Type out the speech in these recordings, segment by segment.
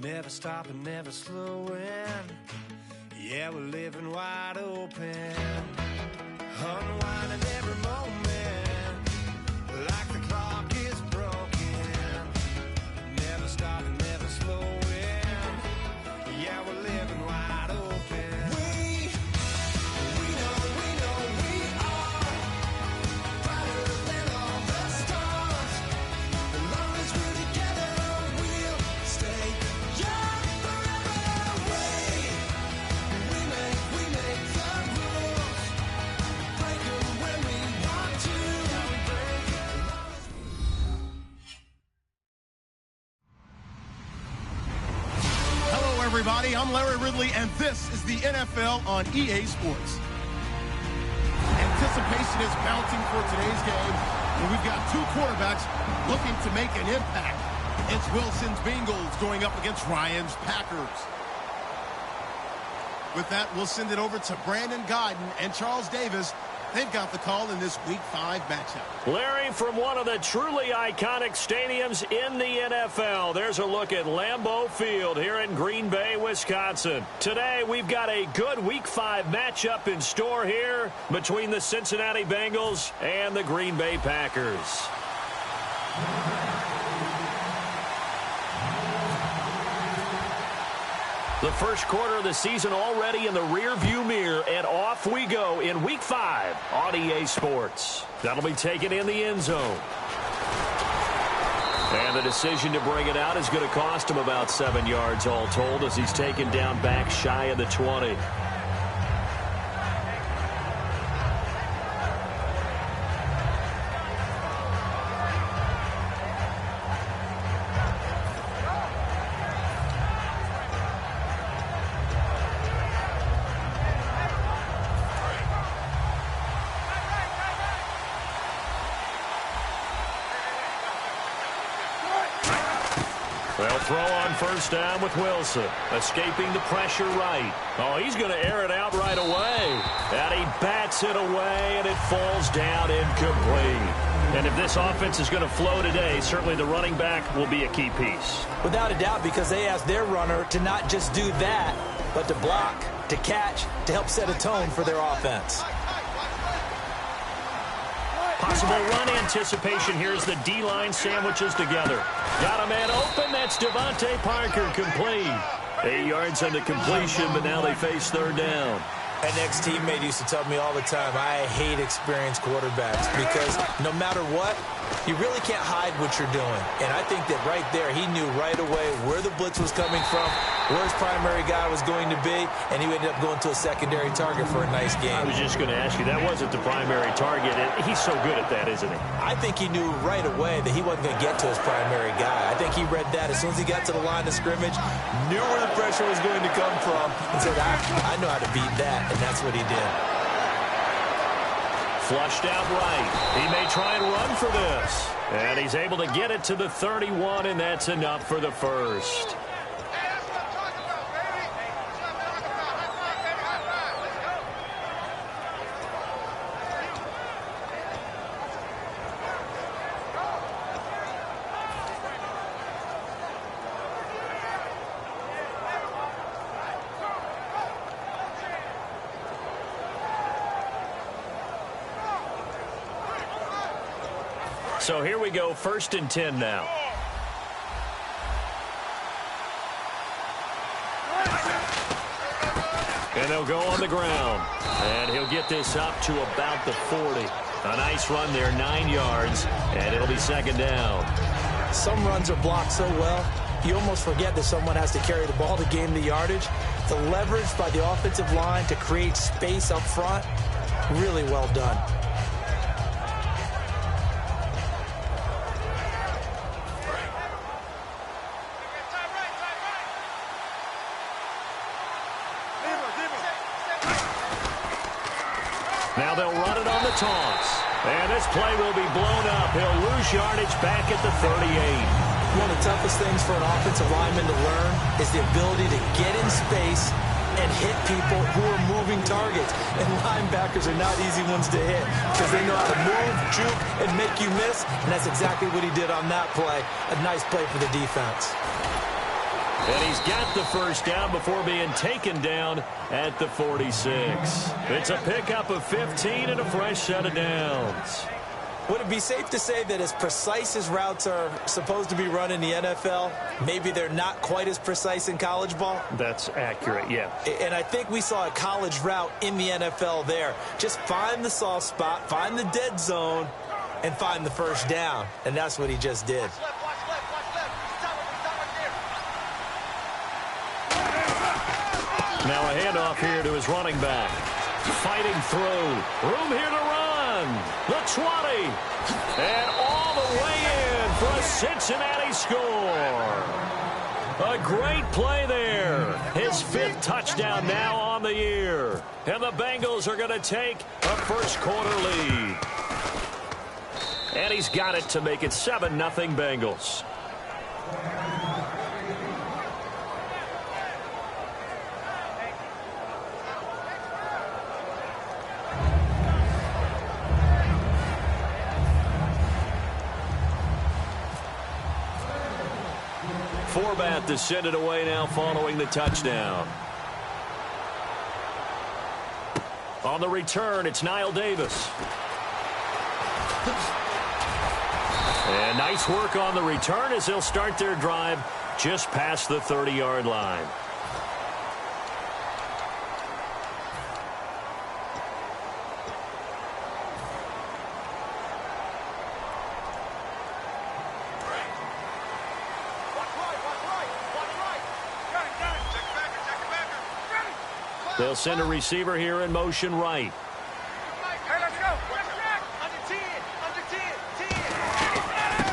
Never stopping, never slowing. Yeah, we're living wide open. Unwinding every moment, like the clock is broken. Never stopping, never slowing. Yeah, we're living wide open. We know we are brighter than all the stars. As long as we're together, we'll stay young forever. We make the rules, break them when we want to. Hello, everybody. I'm Larry Ridley, and this is the NFL on EA Sports. Anticipation is mounting for today's game, and we've got two quarterbacks looking to make an impact. It's Wilson's Bengals going up against Ryan's Packers. With that, we'll send it over to Brandon Godden and Charles Davis. They've got the call in this Week 5 matchup. Larry, from one of the truly iconic stadiums in the NFL, there's a look at Lambeau Field here in Green Bay, Wisconsin. Today, we've got a good Week 5 matchup in store here between the Cincinnati Bengals and the Green Bay Packers. The first quarter of the season already in the rear-view mirror, and off we go in Week 5 on EA Sports. That'll be taken in the end zone. And the decision to bring it out is going to cost him about 7 yards all told as he's taken down back shy of the 20. They'll throw on first down with Wilson, escaping the pressure right. Oh, he's going to air it out right away. And he bats it away, and it falls down incomplete. And if this offense is going to flow today, certainly the running back will be a key piece. Without a doubt, because they asked their runner to not just do that, but to block, to catch, to help set a tone for their offense. Possible run anticipation here as the D-line sandwiches together. Got a man open. That's Devontae Parker complete. 8 yards on the completion, but now they face third down. An ex-teammate used to tell me all the time, I hate experienced quarterbacks because no matter what, you really can't hide what you're doing. And I think that right there, he knew right away where the blitz was coming from, where his primary guy was going to be, and he ended up going to a secondary target for a nice game. I was just going to ask you, that wasn't the primary target. He's so good at that, isn't he? I think he knew right away that he wasn't going to get to his primary guy. I think he read that as soon as he got to the line of scrimmage, knew where the pressure was going to come from, and said, I know how to beat that, and that's what he did. Flushed out right. He may try and run for this. And he's able to get it to the 31, and that's enough for the first. So here we go, 1st and 10 now. And they'll go on the ground. And he'll get this up to about the 40. A nice run there, 9 yards, and it'll be second down. Some runs are blocked so well, you almost forget that someone has to carry the ball to gain the yardage. The leverage by the offensive line to create space up front, really well done. Now they'll run it on the toss. And this play will be blown up. He'll lose yardage back at the 38. One of the toughest things for an offensive lineman to learn is the ability to get in space and hit people who are moving targets. And linebackers are not easy ones to hit because they know how to move, juke, and make you miss. And that's exactly what he did on that play. A nice play for the defense. And he's got the first down before being taken down at the 46. It's a pickup of 15 and a fresh set of downs. Would it be safe to say that as precise as routes are supposed to be run in the NFL, maybe they're not quite as precise in college ball? That's accurate, yeah. And I think we saw a college route in the NFL there. Just find the soft spot, find the dead zone, and find the first down. And that's what he just did. Now a handoff here to his running back. Fighting through. Room here to run. The 20. And all the way in for a Cincinnati score. A great play there. His 5th touchdown now on the year. And the Bengals are going to take a first-quarter lead. And he's got it to make it 7-0 Bengals. Forbat to send it away now following the touchdown. On the return, it's Niall Davis. And nice work on the return as they'll start their drive just past the 30-yard line. They'll send a receiver here in motion right.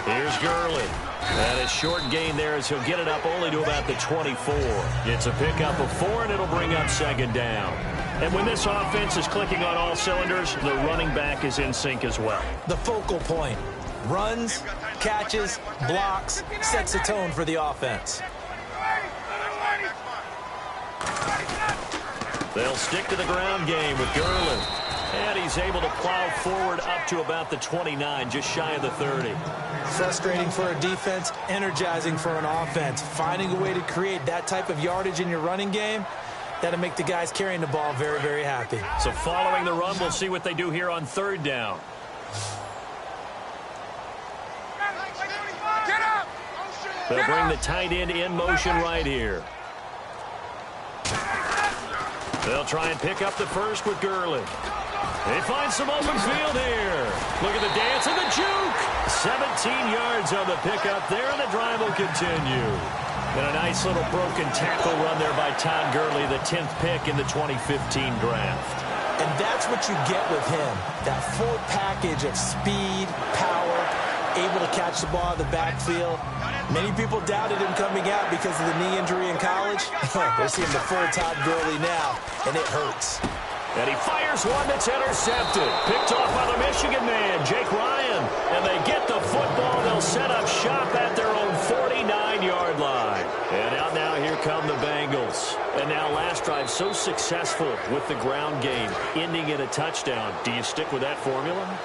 Here's Gurley. And a short gain there as he'll get it up only to about the 24. It's a pickup of 4, and it'll bring up second down. And when this offense is clicking on all cylinders, the running back is in sync as well. The focal point. Runs, catches, blocks, sets the tone for the offense. They'll stick to the ground game with Gurley. And he's able to plow forward up to about the 29, just shy of the 30. Frustrating for a defense, energizing for an offense. Finding a way to create that type of yardage in your running game, that'll make the guys carrying the ball very, very happy. So following the run, we'll see what they do here on 3rd down. They'll bring the tight end in motion right here. They'll try and pick up the first with Gurley. They find some open field here. Look at the dance and the juke. 17 yards on the pickup there, and the drive will continue. And a nice little broken tackle run there by Todd Gurley, the 10th pick in the 2015 draft. And that's what you get with him. That full package of speed, power, able to catch the ball in the backfield. Many people doubted him coming out because of the knee injury in college. They're seeing the full Todd Gurley now, and it hurts. And he fires one that's intercepted. Picked off by the Michigan man, Jake Ryan. And they get the football. They'll set up shop at their own 49-yard line. And out now, here come the Bengals. And now last drive so successful with the ground game, ending in a touchdown. Do you stick with that formula?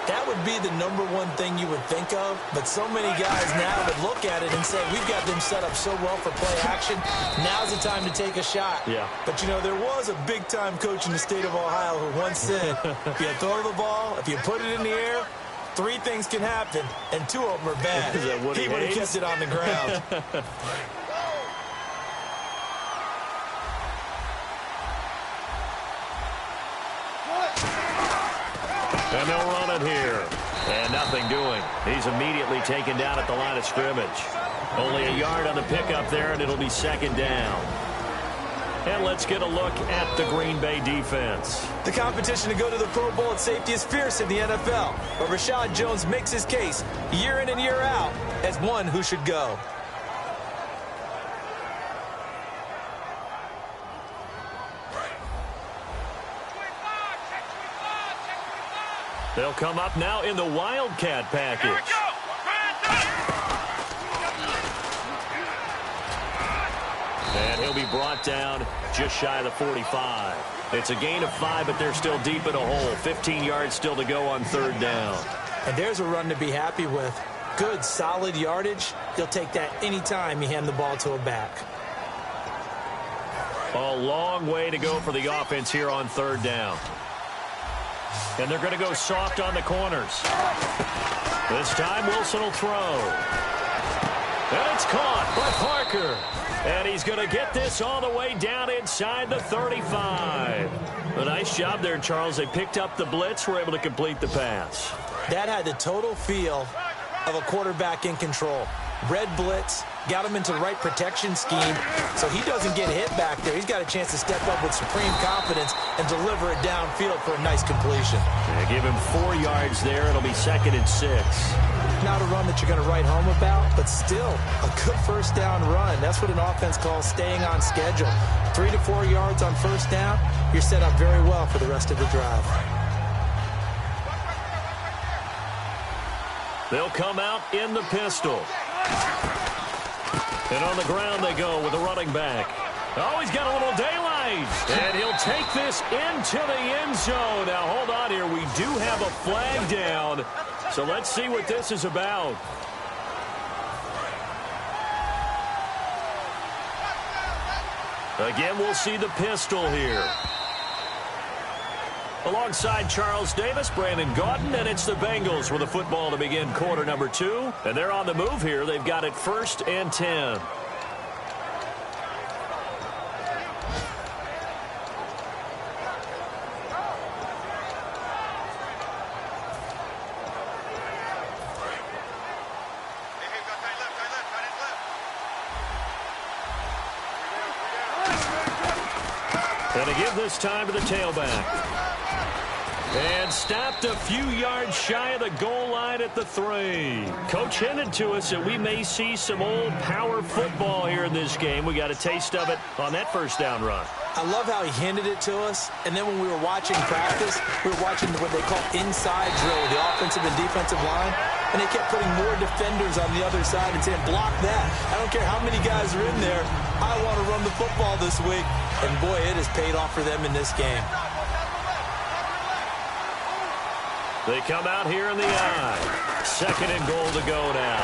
That would be the #1 thing you would think of, but so many guys now would look at it and say, we've got them set up so well for play action. Now's the time to take a shot. Yeah. But, you know, there was a big-time coach in the state of Ohio who once said, if you throw the ball, if you put it in the air, 3 things can happen, and 2 of them are bad. He would have kept it on the ground. And they'll run it here. And nothing doing. He's immediately taken down at the line of scrimmage. Only a yard on the pickup there, and it'll be second down. And let's get a look at the Green Bay defense. The competition to go to the Pro Bowl at safety is fierce in the NFL, but Rashad Jones makes his case year in and year out as one who should go. They'll come up now in the Wildcat package. And he'll be brought down just shy of the 45. It's a gain of 5, but they're still deep in a hole. 15 yards still to go on 3rd down. And there's a run to be happy with. good, solid yardage, you'll take that anytime you hand the ball to a back. A long way to go for the offense here on third down. And they're going to go soft on the corners. This time Wilson will throw. And it's caught by Parker. And he's going to get this all the way down inside the 35. A nice job there, Charles. They picked up the blitz, were able to complete the pass. That had the total feel of a quarterback in control. Red blitz, got him into the right protection scheme, so he doesn't get hit back there. He's got a chance to step up with supreme confidence and deliver it downfield for a nice completion. Yeah, give him 4 yards there. It'll be 2nd and 6. Not a run that you're going to write home about, but still a good first down run. That's what an offense calls staying on schedule. 3 to 4 yards on first down, you're set up very well for the rest of the drive. They'll come out in the pistol. And on the ground they go with a running back. Oh, he's got a little daylight. And he'll take this into the end zone. Now, hold on here. We do have a flag down. So let's see what this is about. Again, we'll see the pistol here. Alongside Charles Davis, Brandon Gaudin, and it's the Bengals with a football to begin quarter number 2. And they're on the move here. They've got it 1st and 10. And to give this time to the tailback. And stopped a few yards shy of the goal line at the 3. Coach hinted to us that we may see some old power football here in this game. We got a taste of it on that first down run. I love how he hinted it to us, and then when we were watching practice, we were watching what they call inside drill, the offensive and defensive line, and they kept putting more defenders on the other side and saying, block that. I don't care how many guys are in there. I want to run the football this week. And, boy, it has paid off for them in this game. They come out here in the eye. 2nd and goal to go now.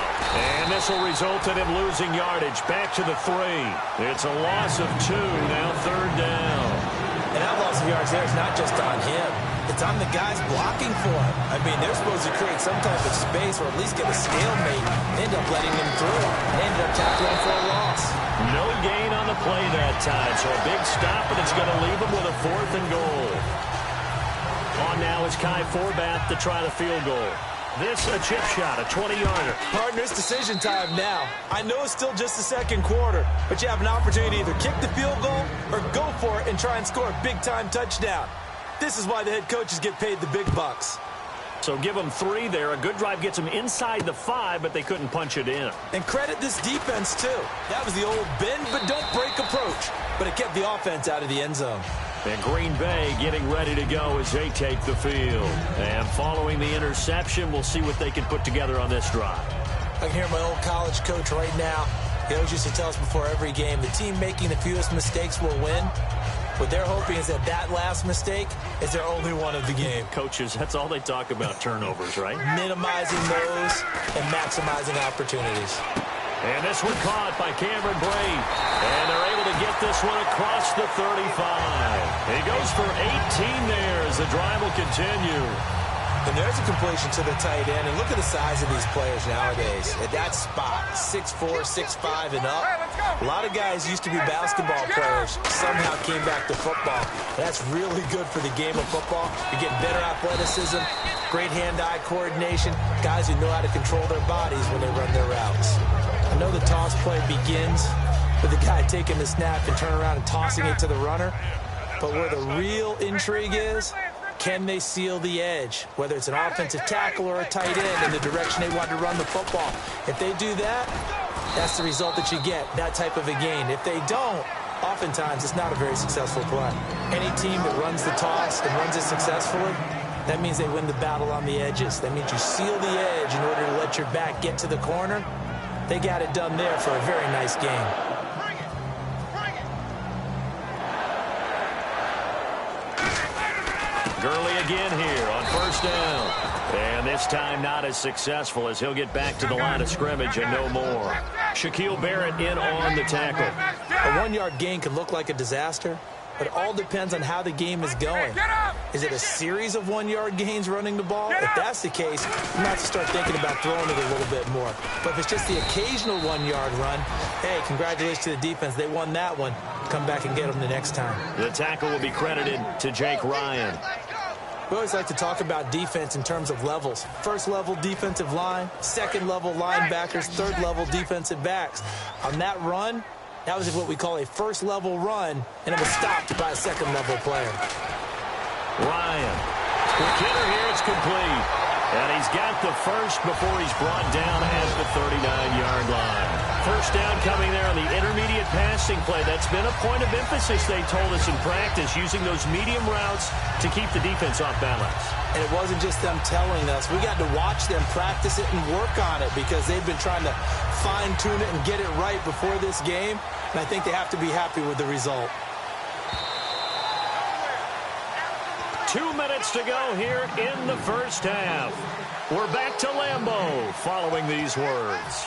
And this will result in him losing yardage. Back to the 3. It's a loss of 2. Now 3rd down. And that loss of yards there is not just on him. It's on the guys blocking for him. I mean, they're supposed to create some type of space or at least get a stalemate. They end up letting him through. They ended up tackling for a loss. No gain on the play that time. So a big stop, and it's going to leave him with a 4th and goal. On now is Kai Forbath to try the field goal. This a chip shot, a 20-yarder. Partner, it's decision time now. I know it's still just the second quarter, but you have an opportunity to either kick the field goal or go for it and try and score a big-time touchdown. This is why the head coaches get paid the big bucks. So give them 3 there. A good drive gets them inside the 5, but they couldn't punch it in. And credit this defense, too. That was the old bend but don't break approach, but it kept the offense out of the end zone. And Green Bay getting ready to go as they take the field. And following the interception, we'll see what they can put together on this drive. I can hear my old college coach right now. He always used to tell us before every game, the team making the fewest mistakes will win. What they're hoping is that that last mistake is their only one of the game. Coaches, that's all they talk about, turnovers, right? Minimizing those and maximizing opportunities. And this one caught by Cameron Brate. And they're able to get this one across the 35. He goes for 18 there as the drive will continue. And there's a completion to the tight end. And look at the size of these players nowadays. At that spot, 6'4", 6'5", and up. A lot of guys used to be basketball players. Somehow came back to football. That's really good for the game of football. You're getting better athleticism, great hand-eye coordination, guys who know how to control their bodies when they run their routes. I know the toss play begins with the guy taking the snap and turn around and tossing it to the runner. But where the real intrigue is, can they seal the edge, whether it's an offensive tackle or a tight end in the direction they want to run the football? If they do that, that's the result that you get, that type of a gain. If they don't, oftentimes it's not a very successful play. Any team that runs the toss and runs it successfully, that means they win the battle on the edges. That means you seal the edge in order to let your back get to the corner. They got it done there for a very nice game. Gurley again here on first down. And this time not as successful as he'll get back to the line of scrimmage and no more. Shaquille Barrett in on the tackle. A 1-yard gain can look like a disaster, but it all depends on how the game is going. Is it a series of 1-yard gains running the ball? If that's the case, you might have to start thinking about throwing it a little bit more. But if it's just the occasional 1-yard run, hey, congratulations to the defense. They won that one. Come back and get them the next time. The tackle will be credited to Jake Ryan. We always like to talk about defense in terms of levels. First level defensive line, second level linebackers, third level defensive backs. On that run, that was what we call a first level run, and it was stopped by a second level player. Ryan. Quick hitter here, it's complete. And he's got the first before he's brought down at the 39-yard line. First down coming there on the intermediate passing play. That's been a point of emphasis, they told us in practice, using those medium routes to keep the defense off balance. And it wasn't just them telling us. We got to watch them practice it and work on it because they've been trying to fine-tune it and get it right before this game. And I think they have to be happy with the result. 2 minutes to go here in the first half. We're back to Lambeau following these words.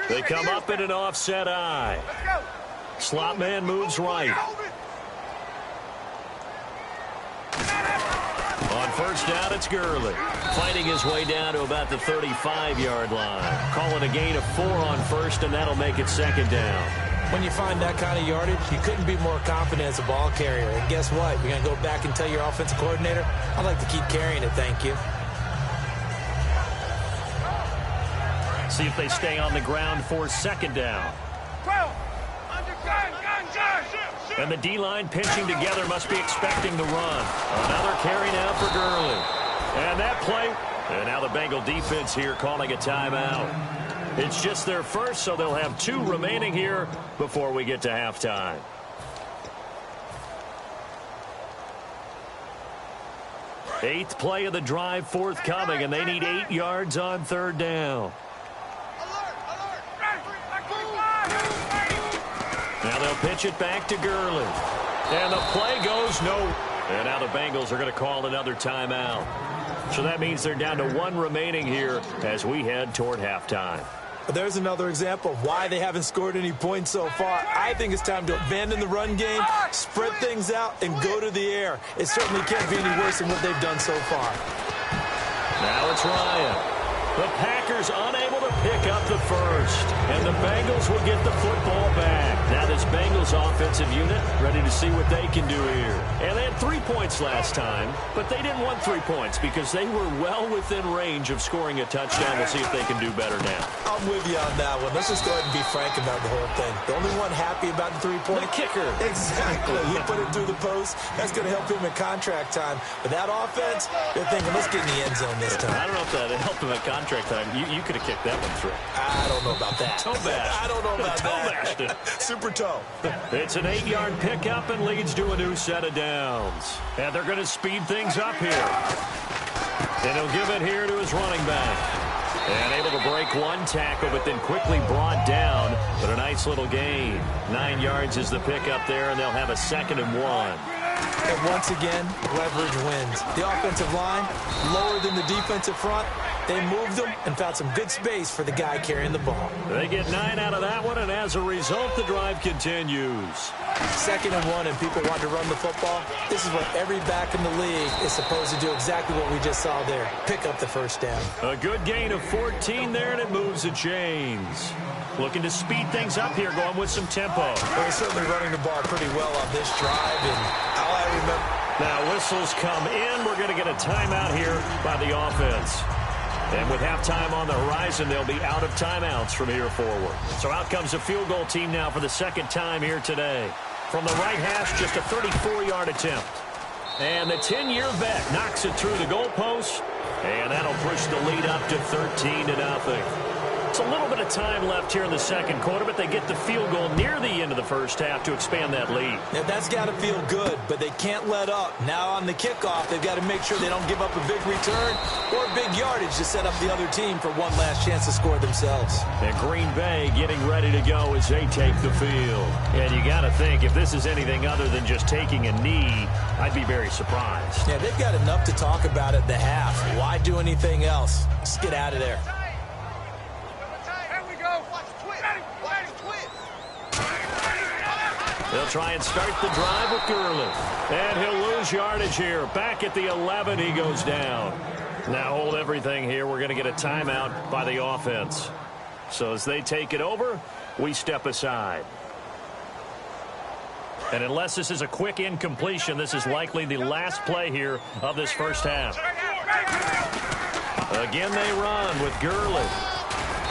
They come up in an offset eye. Slot man moves right. On first down, it's Gurley. Fighting his way down to about the 35-yard line. Call it a gain of 4 on first, and that'll make it second down. When you find that kind of yardage, you couldn't be more confident as a ball carrier. And guess what? You're going to go back and tell your offensive coordinator, I'd like to keep carrying it, thank you. See if they stay on the ground for second down. And the D-line pinching together, must be expecting the run. Another carry now for Gurley. And that play, and now the Bengal defense here calling a timeout. It's just their first, so they'll have 2 remaining here before we get to halftime. Eighth play of the drive forthcoming, and they need 8 yards on third down. Now they'll pitch it back to Gurley. And the play goes no. And now the Bengals are going to call another timeout. So that means they're down to 1 remaining here as we head toward halftime. There's another example of why they haven't scored any points so far. I think it's time to abandon the run game, spread things out, and go to the air. It certainly can't be any worse than what they've done so far. Now it's Ryan. The Packers unable to pick up the first. And the Bengals will get the football back. Now this Bengals offensive unit ready to see what they can do here. And they had 3 points last time, but they didn't want 3 points because they were well within range of scoring a touchdown. We'll see if they can do better now. I'm with you on that one. Let's just go ahead and be frank about the whole thing. The only one happy about the 3-point? The kicker. Exactly. He put it through the post. That's going to help him in contract time. But that offense, they're thinking, let's get in the end zone this time. I don't know if that helped him at contract time. You could have kicked that one through. I don't know about that. Toe bashed. I don't know about toe that. bashed it. Super toe. It's an 8-yard pickup and leads to a new set of downs. And they're going to speed things up here. And he'll give it here to his running back. And able to break 1 tackle, but then quickly brought down. But a nice little gain. 9 yards is the pickup there, and they'll have a 2nd and 1. And once again, leverage wins. The offensive line, lower than the defensive front. They moved them and found some good space for the guy carrying the ball. They get 9 out of that one, and as a result, the drive continues. 2nd and 1, and people want to run the football. This is what every back in the league is supposed to do, exactly what we just saw there. Pick up the first down. A good gain of 14 there, and it moves the chains. Looking to speed things up here, going with some tempo. Well, they're certainly running the ball pretty well on this drive, and all I remember. Now whistles come in. We're going to get a timeout here by the offense. And with halftime on the horizon, they'll be out of timeouts from here forward. So out comes a field goal team now for the 2nd time here today. From the right hash, just a 34-yard attempt. And the 10-year vet knocks it through the goalpost. And that'll push the lead up to 13-0. It's a little bit of time left here in the second quarter, but they get the field goal near the end of the first half to expand that lead. Yeah, that's got to feel good, but they can't let up. Now on the kickoff, they've got to make sure they don't give up a big return or big yardage to set up the other team for one last chance to score themselves. And Green Bay getting ready to go as they take the field. And you got to think, if this is anything other than just taking a knee, I'd be very surprised. Yeah, they've got enough to talk about at the half. Why do anything else? Just get out of there. They'll try and start the drive with Gurley. And he'll lose yardage here. Back at the 11, he goes down. Now hold everything here. We're going to get a timeout by the offense. So as they take it over, we step aside. And unless this is a quick incompletion, this is likely the last play here of this first half. Again, they run with Gurley.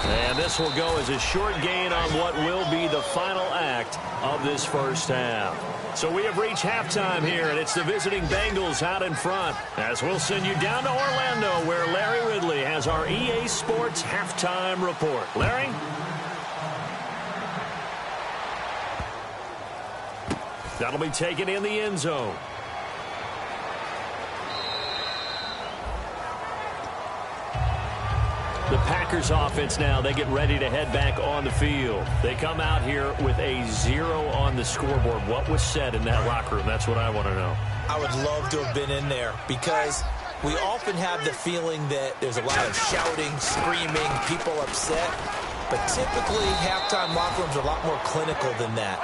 And this will go as a short gain on what will be the final act of this first half. So we have reached halftime here, and it's the visiting Bengals out in front. As we'll send you down to Orlando, where Larry Ridley has our EA Sports halftime report. Larry? That'll be taken in the end zone. The Packers offense now, they get ready to head back on the field. They come out here with a 0 on the scoreboard. What was said in that locker room? That's what I want to know. I would love to have been in there because we often have the feeling that there's a lot of shouting, screaming, people upset. But typically, halftime locker rooms are a lot more clinical than that.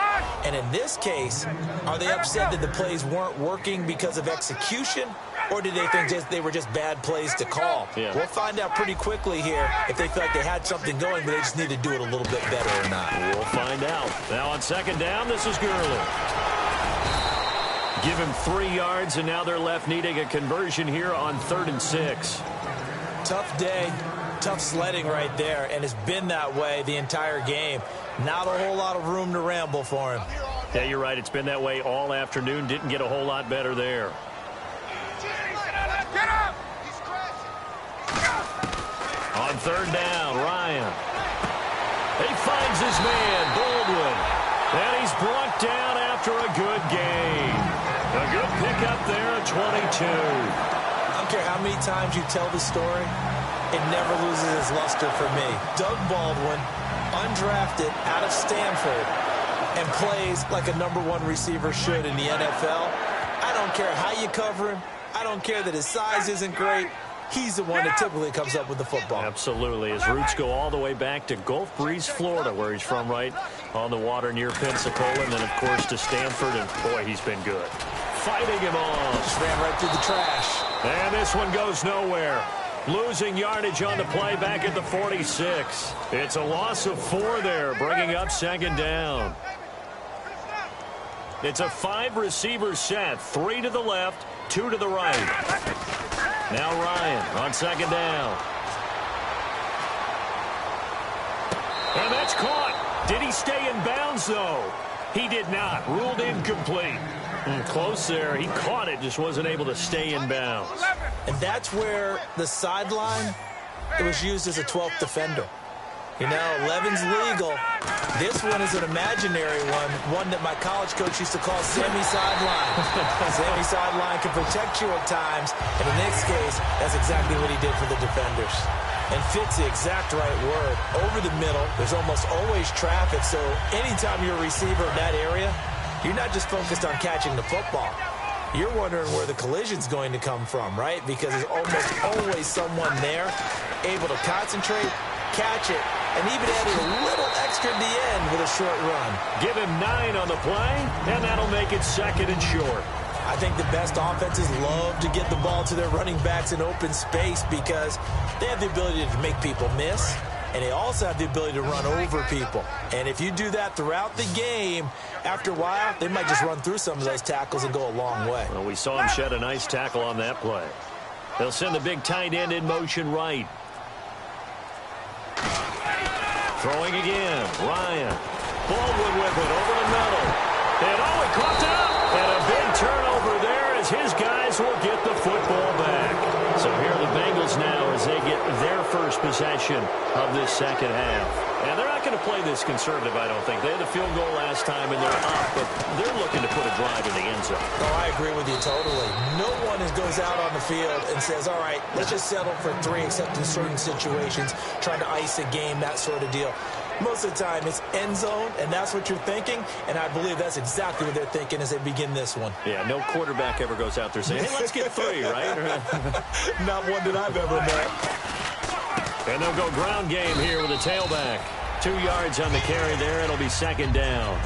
And in this case, are they upset that the plays weren't working because of execution? Or did they think they were just bad plays to call? Yeah. We'll find out pretty quickly here if they feel like they had something going, but they just need to do it a little bit better or not. We'll find out. Now on second down, this is Gurley. Give him 3 yards, and now they're left needing a conversion here on 3rd and 6. Tough day, tough sledding right there, and it's been that way the entire game. Not a whole lot of room to ramble for him. Yeah, you're right. It's been that way all afternoon. Didn't get a whole lot better there. On 3rd down, Ryan. He finds his man, Baldwin. And he's brought down after a good gain. A good pickup there at 22. I don't care how many times you tell the story, it never loses its luster for me. Doug Baldwin, undrafted out of Stanford, and plays like a #1 receiver should in the NFL. I don't care how you cover him. I don't care that his size isn't great. He's the one that typically comes up with the football. Absolutely. His roots go all the way back to Gulf Breeze, Florida, where he's from, right on the water near Pensacola, and then, of course, to Stanford, and, boy, he's been good. Fighting him off. Just ran right through the trash. And this one goes nowhere. Losing yardage on the play back at the 46. It's a loss of 4 there, bringing up second down. It's a 5-receiver set, 3 to the left, 2 to the right. Now Ryan on second down. And that's caught. Did he stay in bounds, though? He did not. Ruled incomplete. Close there. He caught it, just wasn't able to stay in bounds. And that's where the sideline, it was used as a 12th defender. You know, 11's legal. This one is an imaginary one that my college coach used to call Sammy Sideline. Sammy Sideline can protect you at times, and in this case, that's exactly what he did for the defenders. And fits the exact right word. Over the middle, there's almost always traffic, so anytime you're a receiver in that area, you're not just focused on catching the football. You're wondering where the collision's going to come from, right? Because there's almost always someone there able to concentrate, catch it, and even added a little extra at the end with a short run. Give him 9 on the play, and that'll make it 2nd and short. I think the best offenses love to get the ball to their running backs in open space because they have the ability to make people miss, and they also have the ability to run over people. And if you do that throughout the game, after a while, they might just run through some of those tackles and go a long way. Well, we saw him shed a nice tackle on that play. They'll send the big tight end in motion right. Throwing again, Ryan. Baldwin with it over the middle. And he caught it up. And a big turnover there as his guys will get the football back. So here are the Bengals now as as they get their first possession of this second half. And they're not going to play this conservative, I don't think. They had a field goal last time, and they're up, but they're looking to put a drive in the end zone. Oh, I agree with you totally. No one goes out on the field and says, all right, let's just settle for 3, except in certain situations, trying to ice a game, that sort of deal. Most of the time, it's end zone, and that's what you're thinking, and I believe that's exactly what they're thinking as they begin this one. Yeah, no quarterback ever goes out there saying, hey, let's get 3, right? Not one that I've ever met. And they'll go ground game here with a tailback. 2 yards on the carry there. It'll be second down.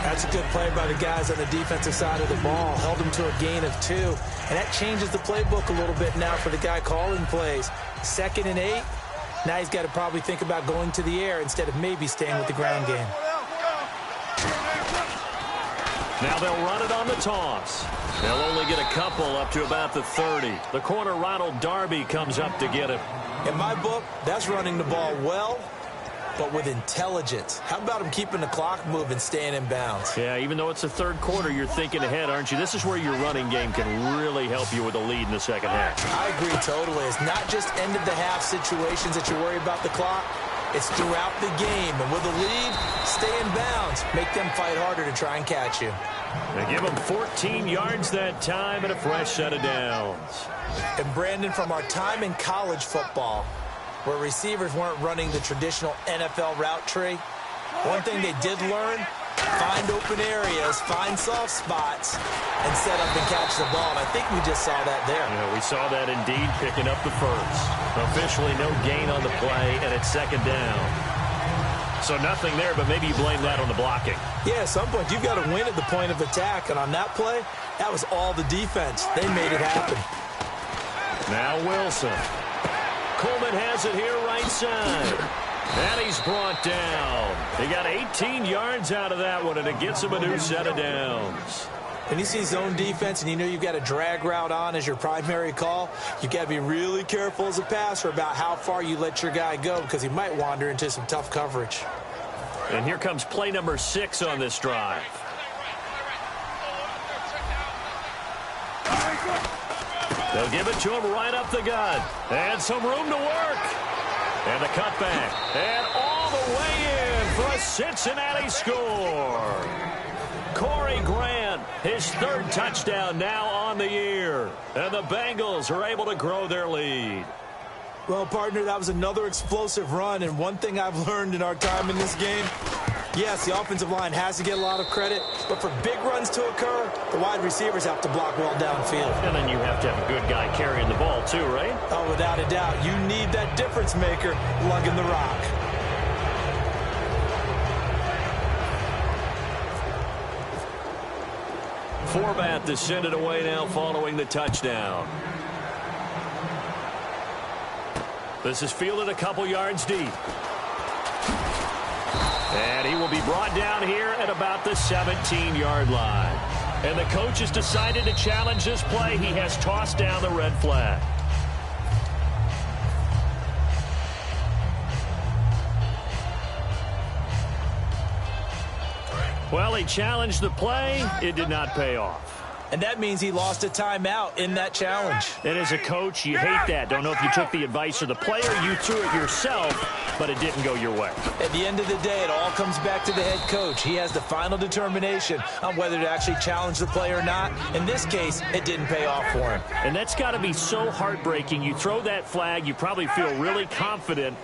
That's a good play by the guys on the defensive side of the ball. Held them to a gain of 2. And that changes the playbook a little bit now for the guy calling plays. 2nd and 8. Now he's got to probably think about going to the air instead of maybe staying with the ground game. Now they'll run it on the toss. They'll only get a couple up to about the 30. The corner, Ronald Darby, comes up to get it. In my book, that's running the ball well, but with intelligence. How about him keeping the clock moving, staying in bounds? Yeah, even though it's the third quarter, you're thinking ahead, aren't you? This is where your running game can really help you with a lead in the second half. I agree totally. It's not just end-of-the-half situations that you worry about the clock. It's throughout the game. And with a lead, stay in bounds. Make them fight harder to try and catch you. They give them 14 yards that time and a fresh set of downs. And Brandon, from our time in college football, where receivers weren't running the traditional NFL route tree, one thing they did learn, find open areas, find soft spots, and set up and catch the ball. And I think we just saw that there. Yeah, we saw that indeed, picking up the first. Officially no gain on the play, and it's second down. So nothing there, but maybe you blame that on the blocking. Yeah, at some point you've got to win at the point of attack, and on that play, that was all the defense. They made it happen. Now Wilson. Coleman has it here right side. And he's brought down. He got 18 yards out of that one, and it gets him a new set of downs. When you see zone defense and you know you've got a drag route on as your primary call, you've got to be really careful as a passer about how far you let your guy go because he might wander into some tough coverage. And here comes play number 6 on this drive. They'll give it to him right up the gut. And some room to work. And the cutback. And all the way in for a Cincinnati score. Corey Grant, his 3rd touchdown now on the year. And the Bengals are able to grow their lead. Well, partner, that was another explosive run. And one thing I've learned in our time in this game, yes, the offensive line has to get a lot of credit, but for big runs to occur, the wide receivers have to block well downfield. And then you have to have a good guy carrying the ball too, right? Oh, without a doubt. You need that difference maker lugging the rock. Forbat to send it away now following the touchdown. This is fielded a couple yards deep. And he will be brought down here at about the 17-yard line. And the coach has decided to challenge this play. He has tossed down the red flag. Well, he challenged the play. It did not pay off. And that means he lost a timeout in that challenge. And as a coach, you hate that. Don't know if you took the advice of the player, you threw it yourself, but it didn't go your way. At the end of the day, it all comes back to the head coach. He has the final determination on whether to actually challenge the play or not. In this case, it didn't pay off for him. And that's got to be so heartbreaking. You throw that flag, you probably feel really confident,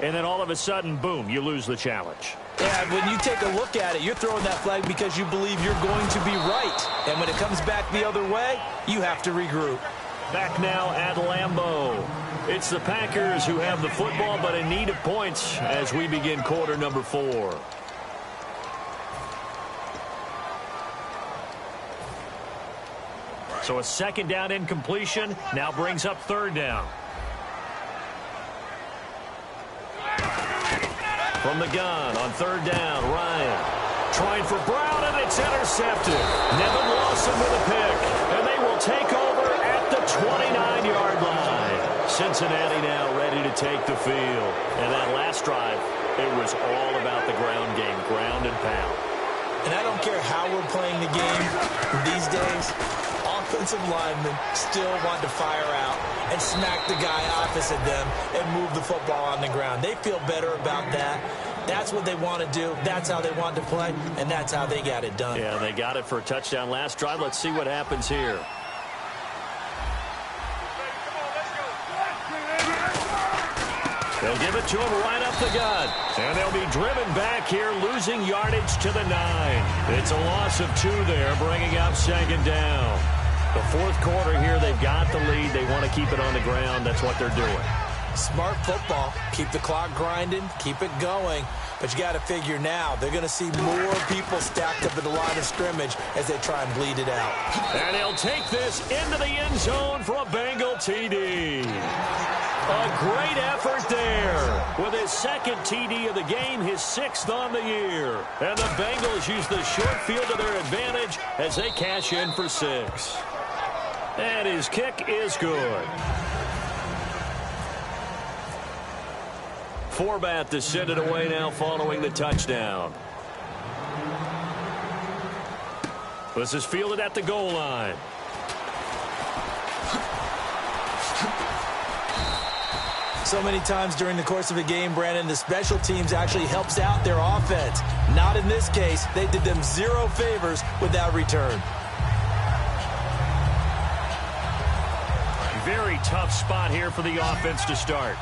and then all of a sudden, boom, you lose the challenge. Yeah, when you take a look at it, you're throwing that flag because you believe you're going to be right. And when it comes back the other way, you have to regroup. Back now at Lambeau. It's the Packers who have the football, but in need of points as we begin quarter number 4. So a second down incompletion now brings up third down. From the gun on third down, Ryan trying for Brown, and it's intercepted. Nevin Lawson with a pick, and they will take over at the 29-yard line. Cincinnati now ready to take the field. And that last drive, it was all about the ground game, ground and pound. And I don't care how we're playing the game these days. offensive linemen still want to fire out and smack the guy opposite them and move the football on the ground. They feel better about that. That's what they want to do. That's how they want to play, and that's how they got it done. Yeah, they got it for a touchdown last drive. Let's see what happens here. They'll give it to him right up the gut. And they'll be driven back here, losing yardage to the 9. It's a loss of 2 there, bringing up second down. The fourth quarter here, they've got the lead. They want to keep it on the ground. That's what they're doing. Smart football. Keep the clock grinding. Keep it going. But you got to figure now, they're going to see more people stacked up at the line of scrimmage as they try and bleed it out. And he'll take this into the end zone for a Bengal TD. A great effort there with his second TD of the game, his 6th on the year. And the Bengals use the short field to their advantage as they cash in for 6. And his kick is good. Forbat to send it away now following the touchdown. This is fielded at the goal line. So many times during the course of a game, Brandon, the special teams actually helps out their offense. Not in this case. They did them 0 favors with that return. Very tough spot here for the offense to start.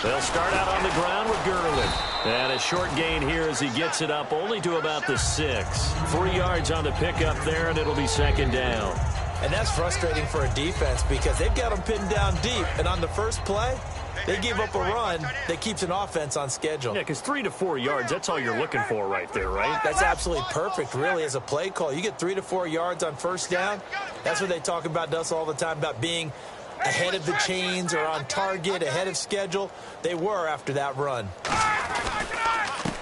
They'll start out on the ground with Gurley. And a short gain here as he gets it up only to about the 6. 3 yards on the pickup there, and it'll be second down. And that's frustrating for a defense because they've got them pinned down deep. And on the first play, they give up a run that keeps an offense on schedule. Yeah, because 3 to 4 yards, that's all you're looking for right there, right? That's absolutely perfect, really, as a play call. You get 3 to 4 yards on first down. That's what they talk about to us all the time, about being ahead of the chains or on target, ahead of schedule. They were after that run.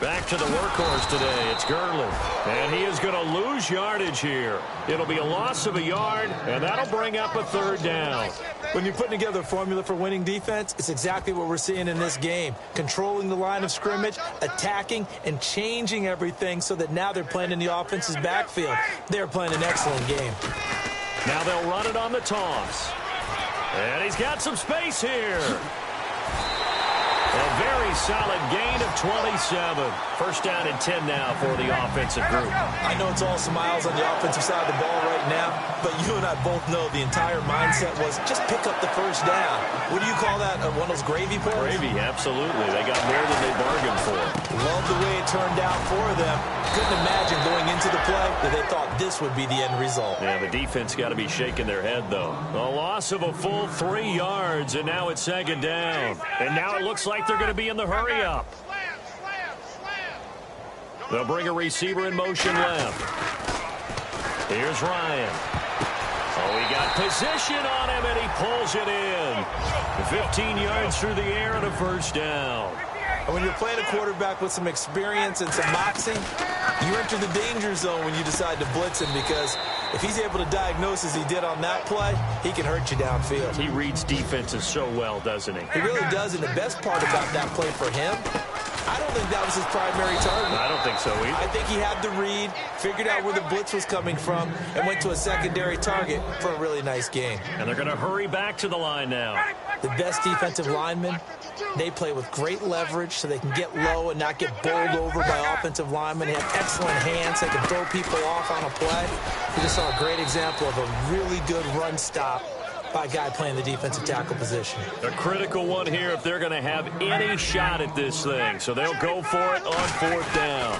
Back to the workhorse today. It's Gurley. And he is going to lose yardage here. It'll be a loss of a yard, and that'll bring up a 3rd down. When you're putting together a formula for winning defense, it's exactly what we're seeing in this game. Controlling the line of scrimmage, attacking, and changing everything so that now they're playing in the offense's backfield. They're playing an excellent game. Now they'll run it on the toss. And he's got some space here. A very solid gain of 27. First down and 10 now for the offensive group. I know it's all smiles on the offensive side of the ball right now, but you and I both know the entire mindset was just pick up the first down. What do you call that? One of those gravy plays? Gravy, absolutely. They got more than they bargained for. Love the way it turned out for them. Couldn't imagine going into the play that they thought this would be the end result. Yeah, the defense got to be shaking their head, though. A loss of a full 3 yards, and now it's second down. And now it looks like they're going to be in the hurry-up. They'll bring a receiver in motion left. Here's Ryan. Oh, he got position on him, and he pulls it in. 15 yards through the air and a first down. And when you're playing a quarterback with some experience and some moxie, you enter the danger zone when you decide to blitz him, because if he's able to diagnose as he did on that play, he can hurt you downfield. He reads defenses so well, doesn't he? He really does, and the best part about that play for him, I don't think that was his primary target. I don't think so either. I think he had the read, figured out where the blitz was coming from, and went to a secondary target for a really nice game. And they're going to hurry back to the line now. The best defensive linemen, they play with great leverage so they can get low and not get bowled over by offensive linemen. They have excellent hands. They can throw people off on a play. We just saw a great example of a really good run stop by a guy playing the defensive tackle position. A critical one here if they're going to have any shot at this thing. So they'll go for it on 4th down.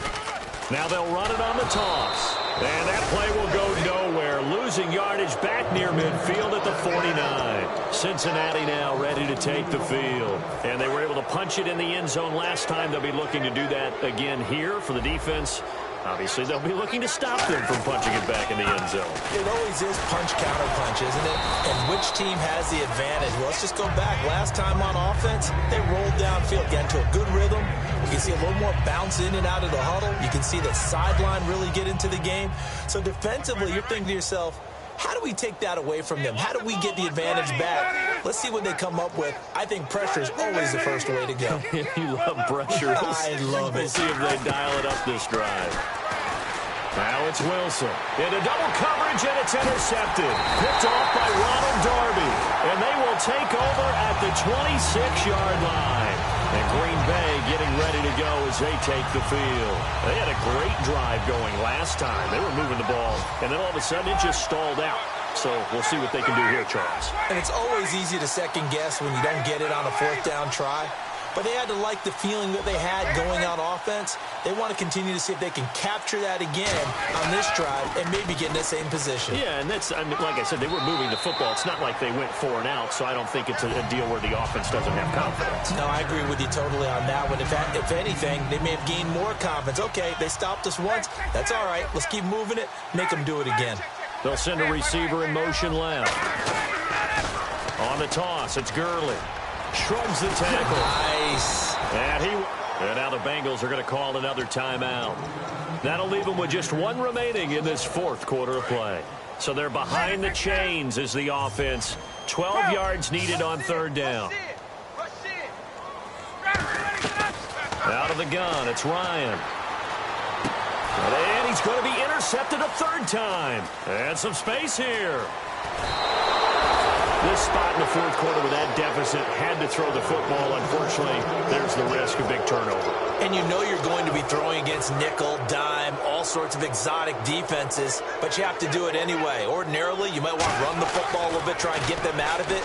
Now they'll run it on the toss. And that play will go nowhere. Losing yardage back near midfield at the 49. Cincinnati now ready to take the field. And they were able to punch it in the end zone last time. They'll be looking to do that again here for the defense. Obviously, they'll be looking to stop them from punching it back in the end zone. It always is punch-counter-punch, isn't it? And which team has the advantage? Well, let's just go back. Last time on offense, they rolled downfield, got into a good rhythm. You can see a little more bounce in and out of the huddle. You can see the sideline really get into the game. So defensively, you're thinking to yourself, how do we take that away from them? How do we get the advantage back? Let's see what they come up with. I think pressure is always the first way to go. You love pressure. I love it. We'll see if they dial it up this drive. Now it's Wilson. Into double coverage, and it's intercepted. Picked off by Ronald Darby. And they will take over at the 26-yard line. And Green Bay getting ready to go as they take the field. They had a great drive going last time. They were moving the ball, and then all of a sudden it just stalled out. So we'll see what they can do here, Charles. And it's always easy to second guess when you don't get it on a fourth down try. But they had to like the feeling that they had going out offense. They want to continue to see if they can capture that again on this drive and maybe get in the same position. Yeah, and that's, I mean, like I said, they were moving the football. It's not like they went 4 and out, so I don't think it's a deal where the offense doesn't have confidence. No, I agree with you totally on that one. If anything, they may have gained more confidence. Okay, they stopped us once. That's all right. Let's keep moving it. Make them do it again. They'll send a receiver in motion left. On the toss, it's Gurley. Shrugs the tackle. Nice. And now the Bengals are going to call another timeout. That'll leave them with just 1 remaining in this fourth quarter of play. So they're behind the chains as the offense. 12 yards needed on third down. Out of the gun, it's Ryan. And he's going to be intercepted a third time. And some space here. This spot in the fourth quarter with that deficit had to throw the football. Unfortunately, there's the risk of big turnover. And you know you're going to be throwing against nickel, dime, all sorts of exotic defenses, but you have to do it anyway. Ordinarily, you might want to run the football a little bit, try and get them out of it.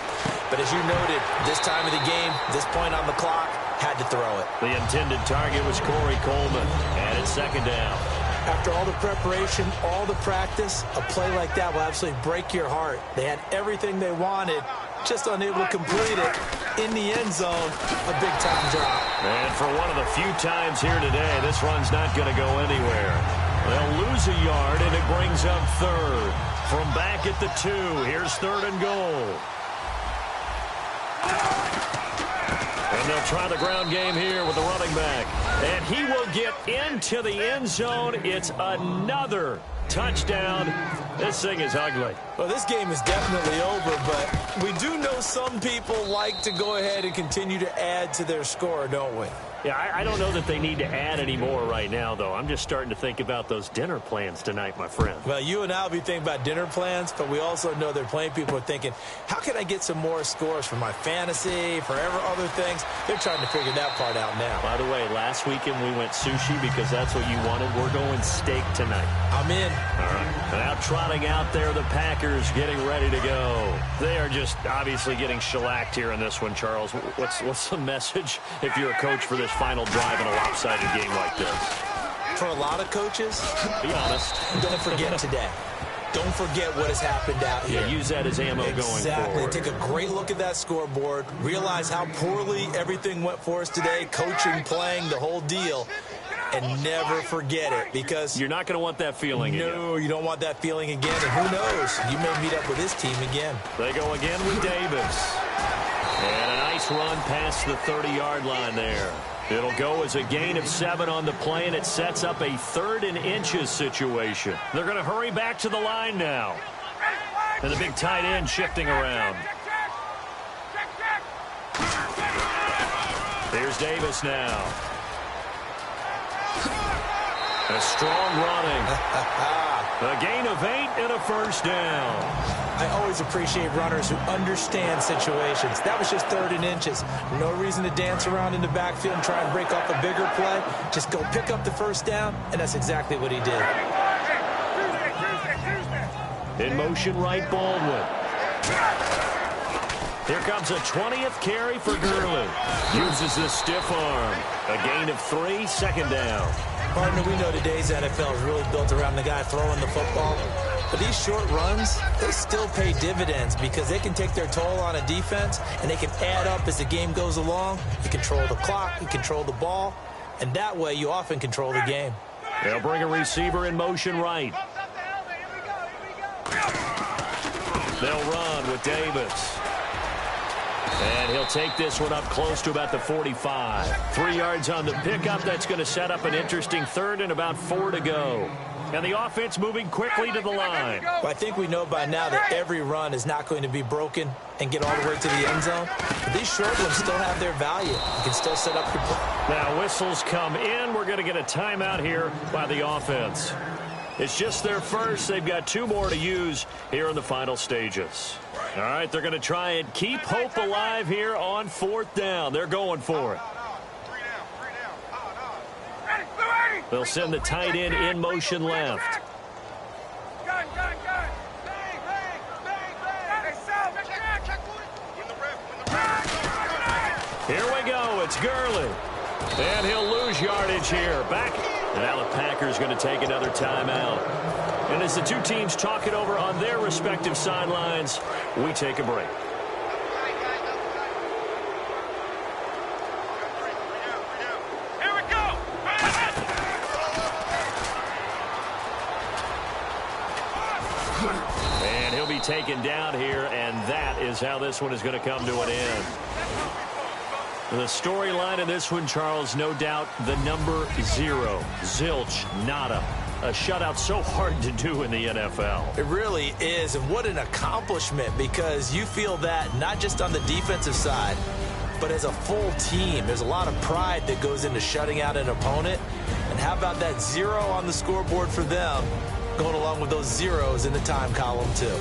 But as you noted, this time of the game, this point on the clock, had to throw it. The intended target was Corey Coleman, and it's second down. After all the preparation, all the practice, a play like that will absolutely break your heart. They had everything they wanted, just unable to complete it. In the end zone, a big-time drop. And for one of the few times here today, this run's not going to go anywhere. They'll lose a yard, and it brings up third. From back at the 2, here's third and goal. And they'll try the ground game here with the running back. And he will get into the end zone. It's another touchdown. This thing is ugly. Well, this game is definitely over, but we do know some people like to go ahead and continue to add to their score, don't we? Yeah, I don't know that they need to add any more right now, though. I'm just starting to think about those dinner plans tonight, my friend. Well, you and I will be thinking about dinner plans, but we also know there are plenty of people are thinking, how can I get some more scores for my fantasy, for other things? They're trying to figure that part out now. By the way, last weekend we went sushi because that's what you wanted. We're going steak tonight. I'm in. All right. Now trotting out there, the Packers getting ready to go. They are just obviously getting shellacked here in this one, Charles. What's the message if you're a coach for this final drive in a lopsided game like this? For a lot of coaches, be honest, don't forget today. Don't forget what has happened out here. Yeah, use that as ammo going forward. Exactly. Take a great look at that scoreboard. Realize how poorly everything went for us today. Coaching, playing, the whole deal. And never forget it, because you're not going to want that feeling again. No, you don't want that feeling again. And who knows? You may meet up with this team again. They go again with Davis. And a nice run past the 30-yard line there. It'll go as a gain of 7 on the play, and it sets up a 3rd and inches situation. They're going to hurry back to the line now. And the big tight end shifting around. Here's Davis now. A strong running. A gain of 8 and a first down. I always appreciate runners who understand situations. That was just 3rd and inches. No reason to dance around in the backfield and try and break off a bigger play. Just go pick up the first down, and that's exactly what he did. In motion right, Baldwin. Here comes a 20th carry for Gurley. Uses the stiff arm. A gain of 3, second down. Partner, we know today's NFL is really built around the guy throwing the football. But these short runs, they still pay dividends because they can take their toll on a defense, and they can add up as the game goes along. You control the clock, you control the ball, and that way you often control the game. They'll bring a receiver in motion right. They'll run with Davis. And he'll take this one up close to about the 45. 3 yards on the pickup. That's going to set up an interesting 3rd and about 4 to go. And the offense moving quickly to the line. Well, I think we know by now that every run is not going to be broken and get all the way to the end zone. But these short ones still have their value. You can still set up your play. Now whistles come in. We're going to get a timeout here by the offense. It's just their first. They've got 2 more to use here in the final stages. All right, they're going to try and keep hope alive here on 4th down. They're going for it. They'll send the tight end in motion left. Here we go. It's Gurley. And he'll lose yardage here. Back. And now the Packers going to take another timeout. And as the 2 teams talk it over on their respective sidelines, we take a break. Here we go. And he'll be taken down here, and that is how this one is going to come to an end. The storyline of this one, Charles, no doubt the number 0. Zilch, nada. A shutout so hard to do in the NFL. It really is, and what an accomplishment, because you feel that not just on the defensive side, but as a full team. There's a lot of pride that goes into shutting out an opponent. And how about that 0 on the scoreboard for them, going along with those zeros in the time column, too.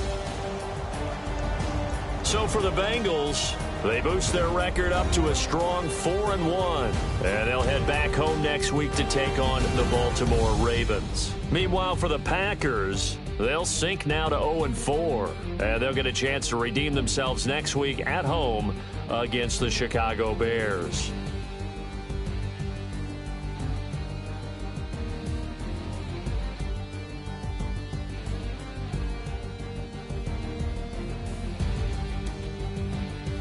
So for the Bengals, they boost their record up to a strong 4-1. And they'll head back home next week to take on the Baltimore Ravens. Meanwhile, for the Packers, they'll sink now to 0-4. And they'll get a chance to redeem themselves next week at home against the Chicago Bears.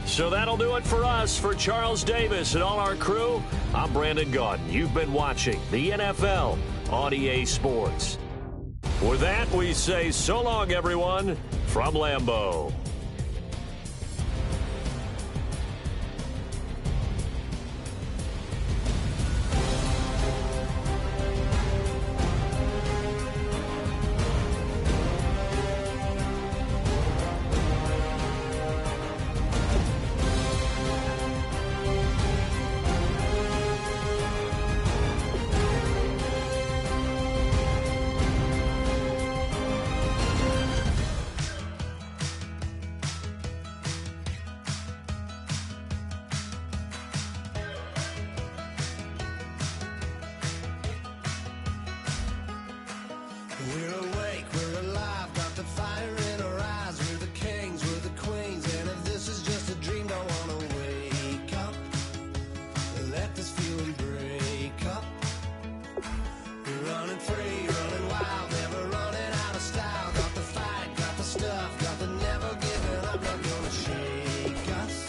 So that'll do it for us. For Charles Davis and all our crew, I'm Brandon Gaudin. You've been watching the NFL on EA Sports. With that, we say so long, everyone, from Lambeau. We're awake, we're alive, got the fire in our eyes. We're the kings, we're the queens, and if this is just a dream, don't wanna wake up. Let this feeling break up. We're running free, running wild, never running out of style. Got the fight, got the stuff, got the never giving up. Not gonna shake us,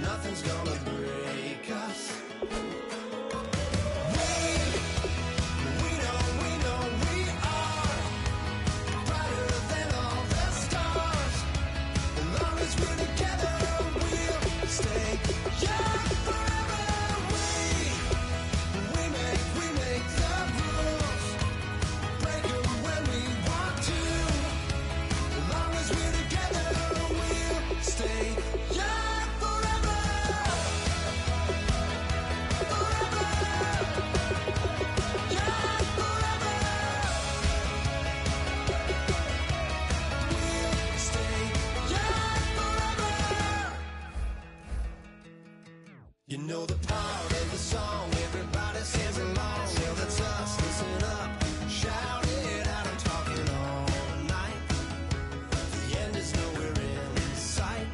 nothing's gonna break us. You know the part of the song, everybody sings along. Well, that's us, listen up, shout it out, I'm talking all night. The end is nowhere in sight.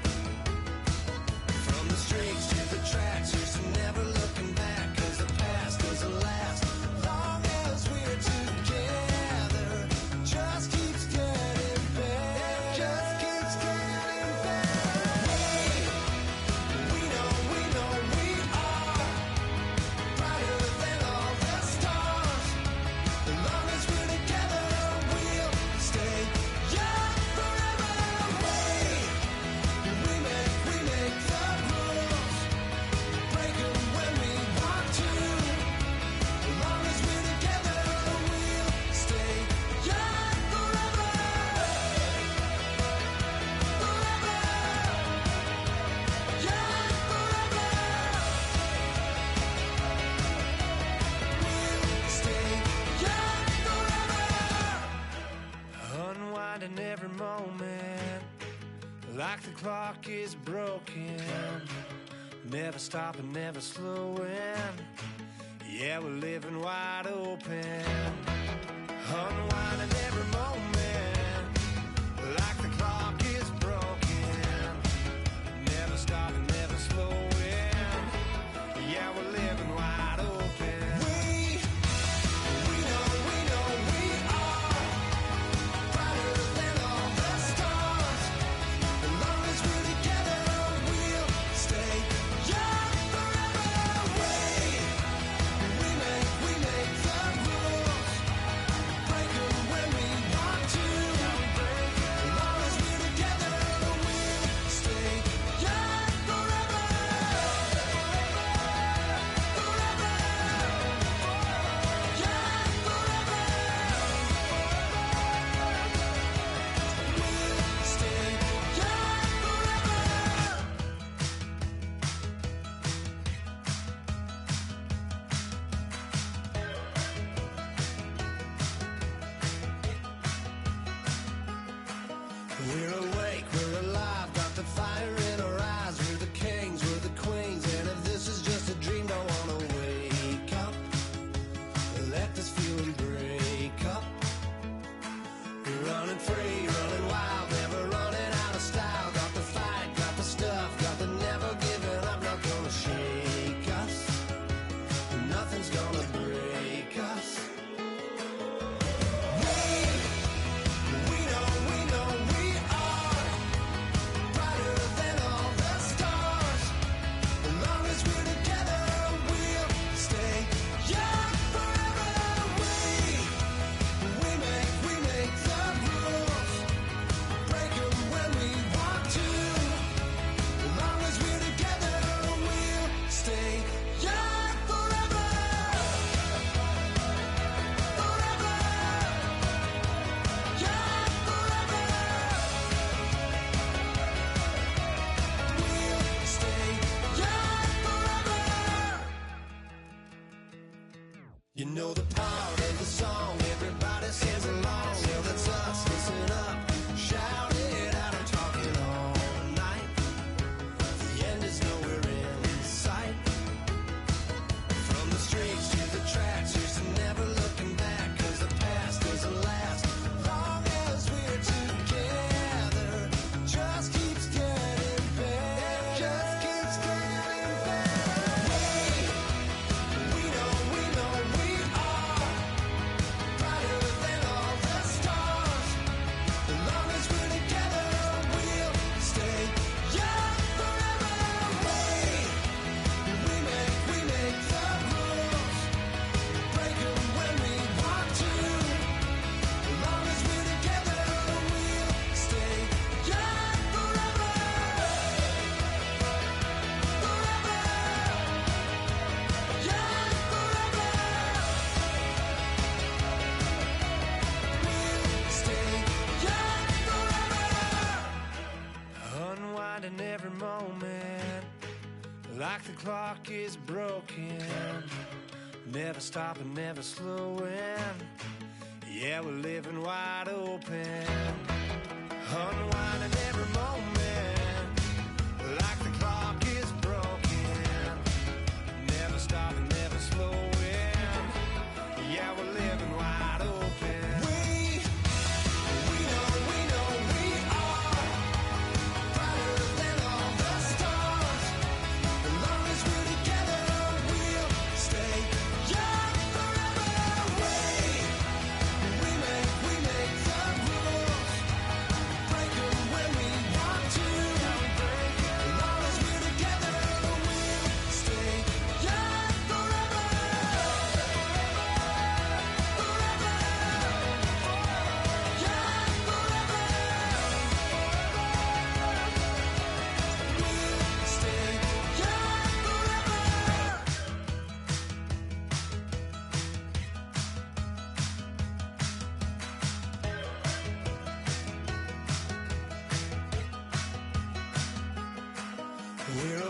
From the streets to the tracks, here's to never looking back, 'cause the past doesn't last. Long as we're together, just keeps getting better. Just keeps getting better. We know we are. the clock is broken. Never stopping, never slowing. Yeah, we're living wide open. Unwinding every moment. Like the clock is broken. Never stopping, never slowing. Yeah, we're living wide open. We know we are brighter than all the stars. As long as we're together, we'll stay young forever. We make the rules, break 'em when we want to. As long as we're together, we'll stay young forever. Forever, young forever. We'll stay young forever. We're awake, we're alive, got the fire in our eyes. We're the kings, we're the queens, and if this is just a dream, don't wanna wake up. Let this feeling break up. We're running free, running wild, never running out of style. Got the fight, got the stuff, got the never giving up. Not gonna shake us, nothing's gonna break us. We know we are brighter than all the stars. As long as we're together, we'll stay young forever. We make the rules, break 'em when we want to. As long as we're together, we'll stay young forever. Forever, young forever. We'll stay young forever. You know the part of the song, everybody sings along. Well, that's us, listen up, shout it out. I'm talking all night. The end is nowhere in sight. From the streets to the tracks, here's to never looking back. 'Cause the past doesn't last long as we're together. Just keeps getting better. Just keeps getting better. We know we are brighter than all the stars. As long as we're together, we'll stay young forever. We make the rules, break 'em when we want to. As long as we're together, we'll stay young forever. Forever, young forever. We'll stay young forever. Unwinding every moment, like the clock is broken. Never stopping, never slowing. Yeah, we're living wide open. Unwinding every moment, like the clock is broken. Never stopping, never slowing. Yeah, we're living wide open. We know we are brighter than all the stars. As long as we're together, we'll stay young forever. We make the rules, break 'em when we want to. As long as we're together, we'll stay young forever. Forever, young forever. We'll stay young forever. We're